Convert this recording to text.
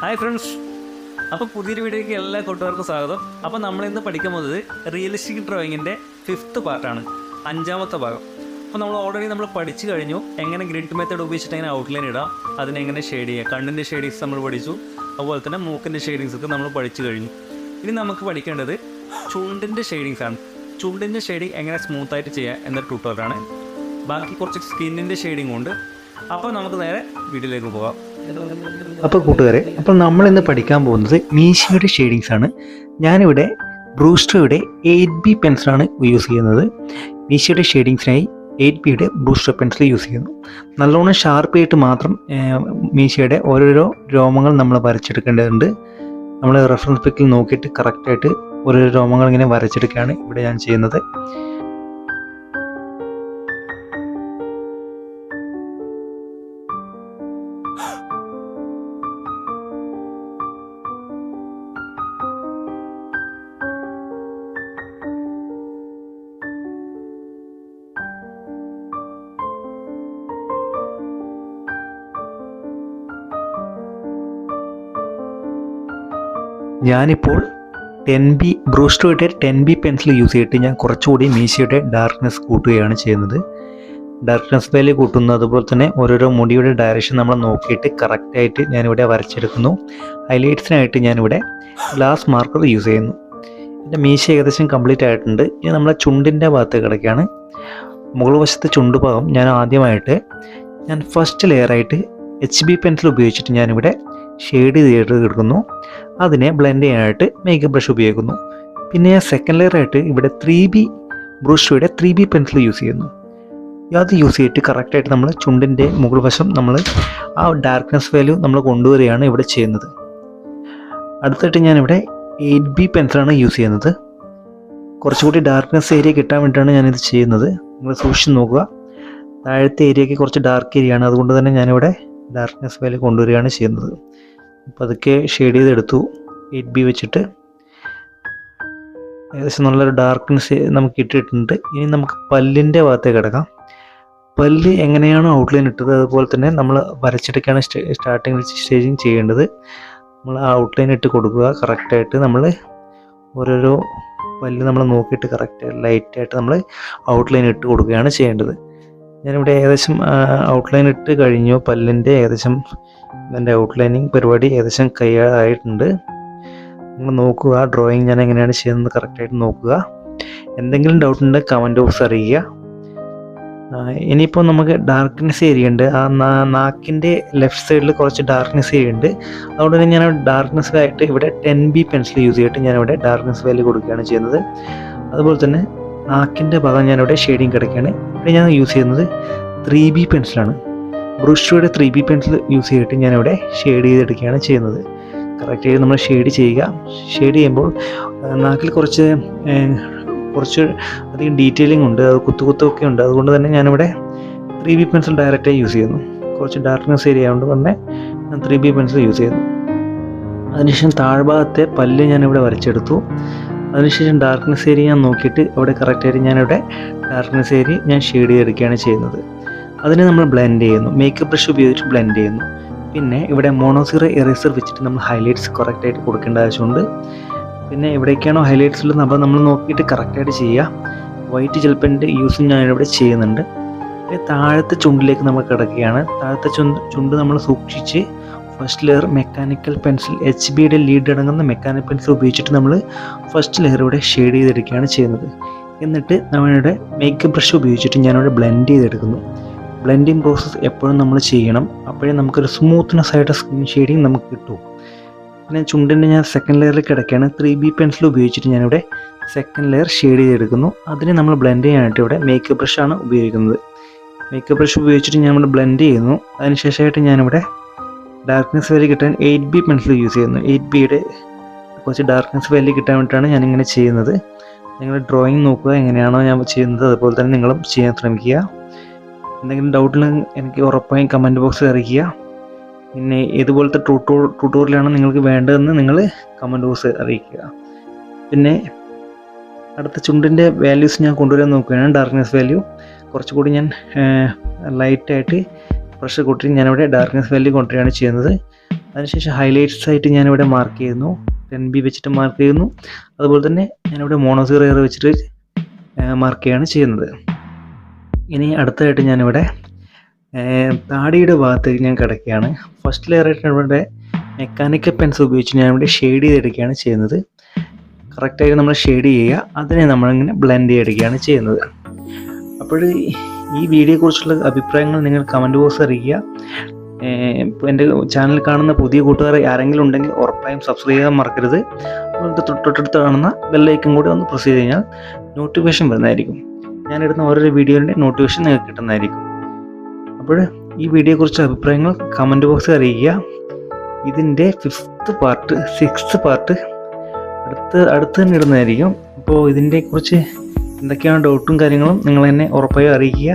Hi friends, അപ്പോൾ പുതിയൊരു വീഡിയോയ്ക്ക് എല്ലാ കൂട്ടുകാർക്കും സ്വാഗതം. അപ്പോൾ നമ്മളിന്ന് പഠിക്കാൻ പോകുന്നത് റിയലിസ്റ്റിക് ഡ്രോയിങ്ങിൻ്റെ 5th പാർട്ടാണ്, 5ാമത്തെ ഭാഗം. അപ്പോൾ നമ്മൾ ഓൾറെഡി പഠിച്ചു കഴിഞ്ഞു എങ്ങനെ ഗ്രിഡ് മെത്തേഡ് ഉപയോഗിച്ചിട്ട് എങ്ങനെ ഔട്ട്ലൈൻ ഇടാം, അതിനെങ്ങനെ ഷെയ്ഡ് ചെയ്യാം. കണ്ണിൻ്റെ ഷെയ്ഡിങ്സ് നമ്മൾ പഠിച്ചു, അതുപോലെ തന്നെ മൂക്കിൻ്റെ ഷെയ്ഡിങ്സൊക്കെ നമ്മൾ പഠിച്ചു കഴിഞ്ഞു. ഇനി നമുക്ക് പഠിക്കേണ്ടത് ചുണ്ടിൻ്റെ ഷെയ്ഡിങ്സ് ആണ്. ചുണ്ടിൻ്റെ ഷെയ്ഡിങ് എങ്ങനെ സ്മൂത്തായിട്ട് ചെയ്യാം എന്നൊരു ട്യൂട്ടോറിയലാണ്. ബാക്കി കുറച്ച് സ്കിന്നിൻ്റെ ഷെയ്ഡിങ് ഉണ്ട്. അപ്പോൾ നമുക്ക് നേരെ വീഡിയോയിലേക്ക് പോകാം. അപ്പോൾ കൂട്ടുകാരെ, അപ്പോൾ നമ്മളിന്ന് പഠിക്കാൻ പോകുന്നത് മീശയുടെ ഷെയ്ഡിങ്സ് ആണ്. ഞാനിവിടെ ബ്രൂസ്ട്രോയുടെ 8B പെൻസിലാണ് യൂസ് ചെയ്യുന്നത്. മീശയുടെ ഷെയ്ഡിങ്സിനായി 8Bയുടെ ബ്രൂസ്ട്രോ പെൻസിൽ യൂസ് ചെയ്യുന്നു. നല്ലോണം ഷാർപ്പായിട്ട് മാത്രം മീശയുടെ ഓരോരോ രോമങ്ങൾ നമ്മൾ വരച്ചെടുക്കേണ്ടതുണ്ട്. നമ്മൾ റെഫറൻസ് പിക്കിൽ നോക്കിയിട്ട് കറക്റ്റായിട്ട് ഓരോരോ രോമങ്ങൾ ഇങ്ങനെ വരച്ചെടുക്കുകയാണ് ഇവിടെ ഞാൻ ചെയ്യുന്നത്. ഞാനിപ്പോൾ ബ്രൂസ്ട്രോയുടെ 10B പെൻസിൽ യൂസ് ചെയ്തിട്ട് ഞാൻ കുറച്ചുകൂടി മീശയുടെ ഡാർക്ക്നെസ് കൂട്ടുകയാണ് ചെയ്യുന്നത്. ഡാർക്ക്നെസ് വാല്യൂ കൂട്ടുന്നു, അതുപോലെ തന്നെ ഓരോരോ മുടിയുടെ ഡയറക്ഷൻ നമ്മൾ നോക്കിയിട്ട് കറക്റ്റായിട്ട് ഞാനിവിടെ വരച്ചെടുക്കുന്നു. ഹൈലൈറ്റ്സിനായിട്ട് ഞാനിവിടെ ഗ്ലാസ് മാർക്കർ യൂസ് ചെയ്യുന്നു. എൻ്റെ മീശ ഏകദേശം കംപ്ലീറ്റ് ആയിട്ടുണ്ട്. ഇനി നമ്മളെ ചുണ്ടിൻ്റെ ഭാഗത്ത് കിടക്കുകയാണ്. മുകൾ വശത്തെ ചുണ്ട് ഭാഗം ഞാൻ ഫസ്റ്റ് ലെയറായിട്ട് HB പെൻസിൽ ഉപയോഗിച്ചിട്ട് ഞാനിവിടെ ഷെയ്ഡ് ചെയ്തിട്ട് എടുക്കുന്നു. അതിനെ ബ്ലെൻഡ് ചെയ്യാനായിട്ട് മേക്കപ്പ് ബ്രഷ് ഉപയോഗിക്കുന്നു. പിന്നെ ഞാൻ സെക്കൻഡ് ലെയറായിട്ട് ഇവിടെ ബ്രൂസ്ട്രോയുടെ 3B പെൻസിൽ യൂസ് ചെയ്യുന്നു. അത് യൂസ് ചെയ്തിട്ട് കറക്റ്റായിട്ട് നമ്മൾ ചുണ്ടിൻ്റെ മുകൾ വശം നമ്മൾ ആ ഡാർക്ക്നെസ് വാല്യൂ നമ്മൾ കൊണ്ടുവരികയാണ് ഇവിടെ ചെയ്യുന്നത്. അടുത്തായിട്ട് ഞാനിവിടെ 8B പെൻസിലാണ് യൂസ് ചെയ്യുന്നത്. കുറച്ചുകൂടി ഡാർക്ക്നെസ് ഏരിയ കിട്ടാൻ വേണ്ടിയിട്ടാണ് ഞാനിത് ചെയ്യുന്നത്. നിങ്ങൾ സൂക്ഷിച്ച് നോക്കുക. താഴത്തെ ഏരിയയ്ക്ക് കുറച്ച് ഡാർക്ക് ഏരിയയാണ്, അതുകൊണ്ട് തന്നെ ഞാനിവിടെ ഡാർക്ക്നെസ് വാല്യൂ കൊണ്ടുവരികയാണ് ചെയ്യുന്നത്. അപ്പോൾ അതൊക്കെ ഷെയ്ഡ് ചെയ്തെടുത്തു 8B വെച്ചിട്ട്. ഏകദേശം നല്ലൊരു ഡാർക്ക്നെസ് നമുക്ക് ഇട്ടിട്ടുണ്ട്. ഇനി നമുക്ക് പല്ലിൻ്റെ ഭാഗത്തേക്ക് കിടക്കാം. പല്ല് എങ്ങനെയാണോ ഔട്ട്ലൈൻ ഇട്ടത് അതുപോലെ തന്നെ നമ്മൾ വരച്ചെടുക്കുകയാണ് സ്റ്റാർട്ടിങ് സ്റ്റേജിങ് ചെയ്യേണ്ടത്. നമ്മൾ ആ ഔട്ട്ലൈൻ ഇട്ട് കൊടുക്കുക. കറക്റ്റായിട്ട് നമ്മൾ ഓരോരോ പല്ല് നമ്മൾ നോക്കിയിട്ട് കറക്റ്റായിട്ട് ലൈറ്റായിട്ട് നമ്മൾ ഔട്ട്ലൈൻ ഇട്ട് കൊടുക്കുകയാണ് ചെയ്യേണ്ടത്. ഞാനിവിടെ ഏകദേശം ഔട്ട്ലൈൻ ഇട്ട് കഴിഞ്ഞു. പല്ലിൻ്റെ ഏകദേശം എൻ്റെ ഔട്ട്ലൈനിങ് പരിപാടി ഏകദേശം കയ്യായിട്ടുണ്ട്. നിങ്ങൾ നോക്കുക, ഡ്രോയിങ് ഞാൻ എങ്ങനെയാണ് ചെയ്യുന്നത് കറക്റ്റായിട്ട് നോക്കുക. എന്തെങ്കിലും ഡൗട്ട് ഉണ്ടെങ്കിൽ കമൻറ്റ് ബോക്സ് അറിയിക്കുക. ഇനിയിപ്പോൾ നമുക്ക് ഡാർക്ക്നെസ് ഏരിയ ഉണ്ട്. ആ നാക്കിൻ്റെ ലെഫ്റ്റ് സൈഡിൽ കുറച്ച് ഡാർക്ക്നെസ് ഏരിയ ഉണ്ട്. അതുകൊണ്ട് തന്നെ ഞാൻ ഡാർക്ക്നെസ് ആയിട്ട് ഇവിടെ 10B പെൻസിൽ യൂസ് ചെയ്തിട്ട് ഞാനിവിടെ ഡാർക്ക്നെസ് വാല്യൂ കൊടുക്കുകയാണ് ചെയ്യുന്നത്. അതുപോലെ തന്നെ നാക്കിൻ്റെ ഭാഗം ഞാനിവിടെ ഷെയ്ഡിങ് കിടക്കുകയാണ്. ഇവിടെ ഞാൻ യൂസ് ചെയ്യുന്നത് 3B പെൻസിലാണ്. ബ്രൂസ്ട്രോയുടെ 3B പെൻസിൽ യൂസ് ചെയ്തിട്ട് ഞാനിവിടെ ഷെയ്ഡ് ചെയ്തെടുക്കുകയാണ് ചെയ്യുന്നത്. കറക്റ്റായിട്ട് നമ്മൾ ഷെയ്ഡ് ചെയ്യുക. ഷെയ്ഡ് ചെയ്യുമ്പോൾ നാക്കിൽ കുറച്ച് അധികം ഡീറ്റെയിലിംഗ് ഉണ്ട്, അത് കുത്തുകുത്തൊക്കെ ഉണ്ട്. അതുകൊണ്ട് തന്നെ ഞാനിവിടെ 3B പെൻസിൽ ഡയറക്റ്റായി യൂസ് ചെയ്യുന്നു. കുറച്ച് ഡാർക്ക്നെസ് ഏരിയ കൊണ്ട് തന്നെ ഞാൻ 3B പെൻസിൽ യൂസ് ചെയ്യുന്നു. അതിനുശേഷം താഴ്ഭാഗത്തെ പല്ല് ഞാനിവിടെ വരച്ചെടുത്തു. അതിനുശേഷം ഡാർക്ക്നെസ് ഏരിയ ഞാൻ നോക്കിയിട്ട് അവിടെ കറക്റ്റായിട്ട് ഞാനിവിടെ ഡാർക്ക്നെസ് ഏരിയ ഞാൻ ഷെയ്ഡ് ചെയ്തെടുക്കുകയാണ് ചെയ്യുന്നത്. അതിനെ നമ്മൾ ബ്ലെൻഡ് ചെയ്യുന്നു, മേക്കപ്പ് ബ്രഷ് ഉപയോഗിച്ച് ബ്ലെൻഡ് ചെയ്യുന്നു. പിന്നെ ഇവിടെ മോണോസീറോ എറേസർ വെച്ചിട്ട് നമ്മൾ ഹൈലൈറ്റ്സ് കറക്റ്റായിട്ട് കൊടുക്കേണ്ട ആവശ്യമുണ്ട്. പിന്നെ എവിടേക്കാണോ ഹൈലൈറ്റ്സ് ഉള്ളത് അപ്പോൾ നമ്മൾ നോക്കിയിട്ട് കറക്റ്റായിട്ട് ചെയ്യുക. വൈറ്റ് ജെൽ പെൻ്റെ യൂസും ഞാനിവിടെ ചെയ്യുന്നുണ്ട്. പിന്നെ താഴത്തെ ചുണ്ടിലേക്ക് നമ്മൾ കിടക്കുകയാണ്. താഴത്തെ ചുണ്ട് നമ്മൾ സൂക്ഷിച്ച് ഫസ്റ്റ് ലെയർ മെക്കാനിക്കൽ പെൻസിൽ HBയുടെ ലീഡ് അടങ്ങുന്ന മെക്കാനിക്കൽ പെൻസിൽ ഉപയോഗിച്ചിട്ട് നമ്മൾ ഫസ്റ്റ് ലെയർ ഇവിടെ ഷെയ്ഡ് ചെയ്തെടുക്കുകയാണ് ചെയ്യുന്നത്. എന്നിട്ട് നമ്മളിവിടെ മേക്കപ്പ് ബ്രഷ് ഉപയോഗിച്ചിട്ട് ഞാനിവിടെ ബ്ലെൻഡ് ചെയ്തെടുക്കുന്നു. ബ്ലെൻഡിങ് പ്രോസസ്സ് എപ്പോഴും നമ്മൾ ചെയ്യണം, അപ്പോഴേ നമുക്കൊരു സ്മൂത്ത്നെസ് ആയിട്ട് സ്കിൻ ഷെയ്ഡിങ് നമുക്ക് കിട്ടും. പിന്നെ ചുണ്ടിൻ്റെ ഞാൻ സെക്കൻഡ് ലെയറിൽ കിടക്കുകയാണ്. 3B പെൻസിൽ ഉപയോഗിച്ചിട്ട് ഞാനിവിടെ സെക്കൻഡ് ലെയർ ഷെയ്ഡ് ചെയ്തെടുക്കുന്നു. അതിനെ നമ്മൾ ബ്ലെൻഡ് ചെയ്യാനായിട്ട് ഇവിടെ മേക്കപ്പ് ബ്രഷാണ് ഉപയോഗിക്കുന്നത്. മേക്കപ്പ് ബ്രഷ് ഉപയോഗിച്ചിട്ട് ഞാനിവിടെ ബ്ലെൻഡ് ചെയ്യുന്നു. അതിനുശേഷമായിട്ട് ഞാനിവിടെ ഡാർക്ക്നെസ് വാല്യൂ കിട്ടാൻ 8B പെൻസിൽ യൂസ് ചെയ്യുന്നു. 8Bയുടെ കുറച്ച് ഡാർക്ക്നെസ് വാല്യൂ കിട്ടാൻ വേണ്ടിയിട്ടാണ് ഞാനിങ്ങനെ ചെയ്യുന്നത്. നിങ്ങൾ ഡ്രോയിങ് നോക്കുക, എങ്ങനെയാണോ ഞാൻ ചെയ്യുന്നത് അതുപോലെ തന്നെ നിങ്ങളും ചെയ്യാൻ ശ്രമിക്കുക. എന്തെങ്കിലും ഡൗട്ടുണ്ടെങ്കിൽ എനിക്ക് ഉറപ്പായും കമൻറ്റ് ബോക്സിൽ അറിയിക്കുക. പിന്നെ ഇതുപോലത്തെ ട്യൂട്ടോറിയലാണ് നിങ്ങൾക്ക് വേണ്ടതെന്ന് നിങ്ങൾ കമൻറ്റ് ബോക്സ് അറിയിക്കുക. പിന്നെ അടുത്ത ചുണ്ടിൻ്റെ വാല്യൂസ് ഞാൻ കൊണ്ടുവരാൻ നോക്കുകയാണ്. ഡാർക്ക്നെസ് വാല്യൂ കുറച്ചുകൂടി ഞാൻ ലൈറ്റായിട്ട് പ്രഷർ കൂട്ടി ഞാനിവിടെ ഡാർക്ക്നെസ് വാല്യൂ കൊണ്ടുവരികയാണ് ചെയ്യുന്നത്. അതിനുശേഷം ഹൈലൈറ്റ്സ് ആയിട്ട് ഞാനിവിടെ മാർക്ക് ചെയ്യുന്നു, 10B വെച്ചിട്ട് മാർക്ക് ചെയ്യുന്നു. അതുപോലെ തന്നെ ഞാനിവിടെ മോണോസീറോ എയർ വെച്ചിട്ട് മാർക്ക് ചെയ്യുകയാണ് ചെയ്യുന്നത്. ഇനി അടുത്തതായിട്ട് ഞാനിവിടെ താടിയുടെ ഭാഗത്തേക്ക് ഞാൻ കിടക്കുകയാണ്. ഫസ്റ്റ് ലെയറായിട്ട് ഇവിടെ മെക്കാനിക്കൽ പെൻസിൽ ഉപയോഗിച്ച് ഞാനിവിടെ ഷെയ്ഡ് ചെയ്തെടുക്കുകയാണ് ചെയ്യുന്നത്. കറക്റ്റായിട്ട് നമ്മൾ ഷെയ്ഡ് ചെയ്യുക, അതിനെ നമ്മളിങ്ങനെ ബ്ലെൻഡ് ചെയ്തെടുക്കുകയാണ് ചെയ്യുന്നത്. അപ്പോൾ ഈ വീഡിയോയെക്കുറിച്ചുള്ള അഭിപ്രായങ്ങൾ നിങ്ങൾ കമൻറ്റ് ബോക്സ് അറിയിക്കുക. ഇപ്പോൾ എൻ്റെ ചാനൽ കാണുന്ന പുതിയ കൂട്ടുകാർ ആരെങ്കിലും ഉണ്ടെങ്കിൽ ഉറപ്പായും സബ്സ്ക്രൈബ് ചെയ്യാൻ മറക്കരുത്. അതുപോലെ തൊട്ടടുത്ത് കാണുന്ന ബെല്ലൈക്കൻ കൂടി ഒന്ന് പ്രസ് ചെയ്ത് കഴിഞ്ഞാൽ നോട്ടിഫിക്കേഷൻ വരുന്നതായിരിക്കും. ഞാനിടുന്ന ഓരോരോ വീഡിയോയുടെ നോട്ടിഫിക്കേഷൻ നിങ്ങൾക്ക് കിട്ടുന്നതായിരിക്കും. അപ്പോൾ ഈ വീഡിയോയെക്കുറിച്ച് അഭിപ്രായങ്ങൾ കമൻറ്റ് ബോക്സിൽ അറിയിക്കുക. ഇതിൻ്റെ 5th പാർട്ട് 6th പാർട്ട് അടുത്ത് തന്നെ ഇടുന്നതായിരിക്കും. അപ്പോൾ ഇതിൻ്റെ കുറിച്ച് എന്തൊക്കെയാണ് ഡൗട്ടും കാര്യങ്ങളും നിങ്ങൾ എന്നെ ഉറപ്പായും അറിയിക്കുക.